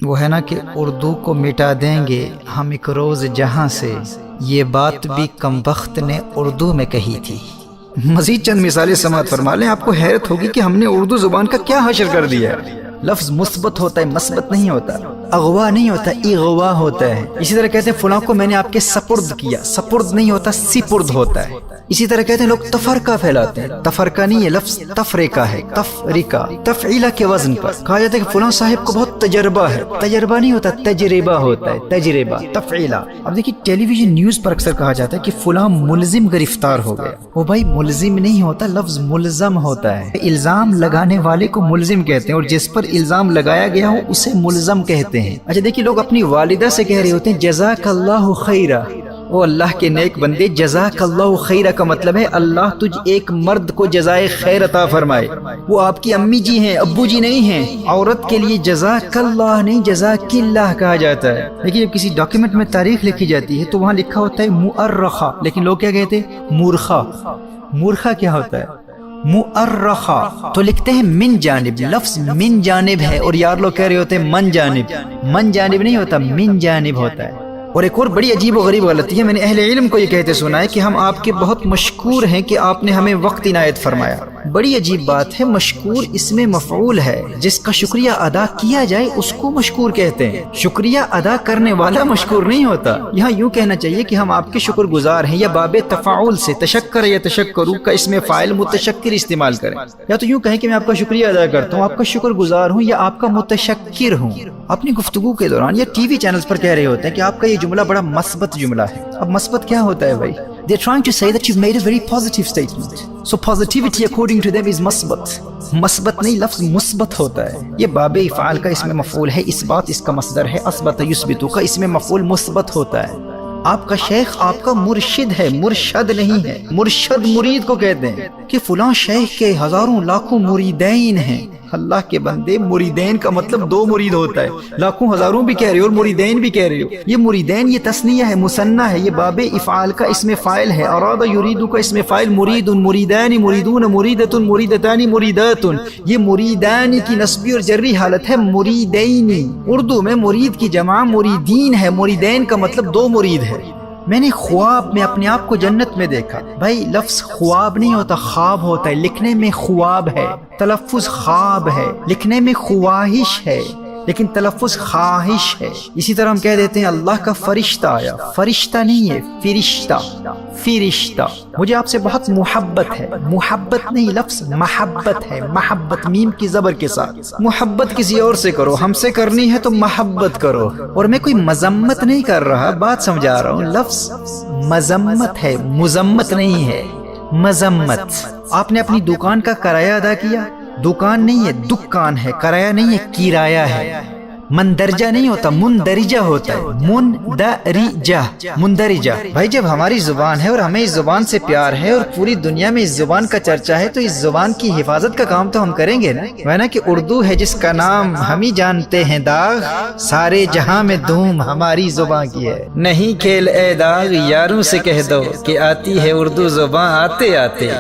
وہ ہے نا کہ اردو کو مٹا دیں گے ہم ایک روز جہاں سے، یہ بات بھی کم وقت نے اردو میں کہی تھی۔ مزید چند مثالیں سماعت فرما لیں، آپ کو حیرت ہوگی کہ ہم نے اردو زبان کا کیا حشر کر دیا ہے۔ لفظ مثبت ہوتا ہے، مثبت نہیں ہوتا، اغوا نہیں ہوتا، اغوا ہوتا ہے۔ اسی طرح کہتے ہیں فلاں کو میں نے آپ کے سپرد کیا، سپرد نہیں ہوتا، سپرد ہوتا ہے۔ اسی طرح کہتے ہیں لوگ تفرقہ پھیلاتے ہیں، تفرقہ نہیں، یہ لفظ تفریقہ ہے، تفریقہ، تفعیلہ کے وزن پر۔ کہا جاتا ہے کہ فلاں صاحب کو بہت تجربہ ہے، تجربہ نہیں ہوتا، تجربہ ہوتا ہے، تجربہ، تفعیلہ۔ اب دیکھیے ٹیلی ویژن نیوز پر اکثر کہا جاتا ہے کہ فلاں ملزم گرفتار ہو گیا۔ وہ بھائی ملزم نہیں ہوتا، لفظ ملزم ہوتا ہے۔ الزام لگانے والے کو ملزم کہتے ہیں، اور جس پر الزام لگایا گیا ہو اسے ملزم کہتے ہیں۔ اچھا دیکھیے لوگ اپنی والدہ سے کہہ رہے ہوتے ہیں جزاک اللہ خیرہ، او اللہ کے نیک بندے، جزاک اللہ خیرہ کا مطلب ہے اللہ تجھ ایک مرد کو جزائے خیر عطا فرمائے۔ وہ آپ کی امی جی ہیں، ابو جی نہیں ہیں۔ عورت کے لیے جزاک اللہ نہیں، جزاک اللہ کہا جاتا ہے۔ لیکن جب کسی ڈاکیومنٹ میں تاریخ لکھی جاتی ہے تو وہاں لکھا ہوتا ہے مؤرخہ، لیکن لوگ کیا کہتے ہیں؟ مورخہ۔ مورخہ کیا ہوتا ہے؟ مؤرخہ تو لکھتے ہیں من جانب، لفظ من جانب ہے، اور یار لوگ کہہ رہے ہوتے ہیں من جانب۔ من جانب نہیں ہوتا، من جانب ہوتا ہے۔ اور ایک اور بڑی عجیب و غریب غلطی ہے، میں نے اہل علم کو یہ کہتے سنا ہے کہ ہم آپ کے بہت مشکور ہیں کہ آپ نے ہمیں وقت عنایت فرمایا۔ بڑی عجیب بات ہے، مشکور اسم مفعول ہے، جس کا شکریہ ادا کیا جائے اس کو مشکور کہتے ہیں، شکریہ ادا کرنے والا مشکور نہیں ہوتا۔ یہاں یوں کہنا چاہیے کہ ہم آپ کے شکر گزار ہیں، یا باب تفاعل سے تشکر یا تشکرو کا اسم فاعل متشکر استعمال کریں، یا تو یوں کہیں کہ میں آپ کا شکریہ ادا کرتا ہوں، آپ کا شکر گزار ہوں، یا آپ کا متشکر ہوں۔ اپنی گفتگو کے دوران یا ٹی وی چینلز پر کہہ رہے ہوتے ہیں کہ آپ کا یہ جملہ بڑا مثبت جملہ ہے۔ اب مثبت کیا ہوتا ہے بھائی؟ They are trying to say that you've made a very positive statement. So positivity according to them is مثبت۔ مثبت نہیں، لفظ مثبت ہوتا ہے۔ یہ باب افعال کا اسم مفعول ہے، اثبات اس کا مصدر ہے، اثبت یثبت کا اسم مفعول مثبت ہوتا ہے۔ آپ کا شیخ آپ کا مرشد ہے، مرشد نہیں ہے۔ مرشد مرید کو کہتے ہیں کہ فلاں شیخ کے ہزاروں لاکھوں مریدین ہیں۔ اللہ کے بندے، مریدین کا مطلب دو مرید ہوتا ہے، لاکھوں ہزاروں بھی کہہ رہے ہو اور مریدین بھی کہہ رہے ہو۔ یہ مریدین یہ تثنیہ ہے، مثنیٰ ہے، یہ باب افعال کا اسم فاعل ہے۔ اراد یرید کا اسم فاعل مرید، مریدان، مریدون، مریدۃ، مریدتان، مریدات۔ یہ مریدان کی نسبی اور جری حالت ہے، مریدینی۔ اردو میں مرید کی جمع مریدین ہے، مریدین کا مطلب دو مرید ہے۔ میں نے خواب میں اپنے آپ کو جنت میں دیکھا۔ بھائی لفظ خواب نہیں ہوتا، خواب ہوتا ہے، لکھنے میں خواب ہے، تلفظ خواب ہے، لکھنے میں خواہش ہے، لیکن تلفظ خواہش ہے۔ اسی طرح ہم کہہ دیتے ہیں اللہ کا فرشتہ آیا، فرشتہ نہیں ہے، فرشتہ، فرشتہ۔ مجھے آپ سے بہت محبت ہے، محبت نہیں، لفظ محبت ہے، محبت میم کی زبر کے ساتھ۔ محبت کسی اور سے کرو، ہم سے کرنی ہے تو محبت کرو۔ اور میں کوئی مذمت نہیں کر رہا، بات سمجھا رہا ہوں، لفظ مذمت ہے، مذمت نہیں ہے، مذمت۔ آپ نے اپنی دکان کا کرایہ ادا کیا، دکان نہیں ہے، دکان ہے، کرایہ نہیں ہے، کرایہ ہے۔ مندرجہ نہیں ہوتا، مندرجہ ہوتا ہے، مندرجہ، مندرجہ۔ بھائی جب ہماری زبان ہے اور ہمیں اس زبان سے پیار ہے اور پوری دنیا میں اس زبان کا چرچا ہے، تو اس زبان کی حفاظت کا کام تو ہم کریں گے نا۔ ورنہ کہ اردو ہے جس کا نام ہم ہی جانتے ہیں داغ، سارے جہاں میں دھوم ہماری زبان کی ہے۔ نہیں کھیل اے داغ، یاروں سے کہہ دو کہ آتی ہے اردو زبان آتے آتے۔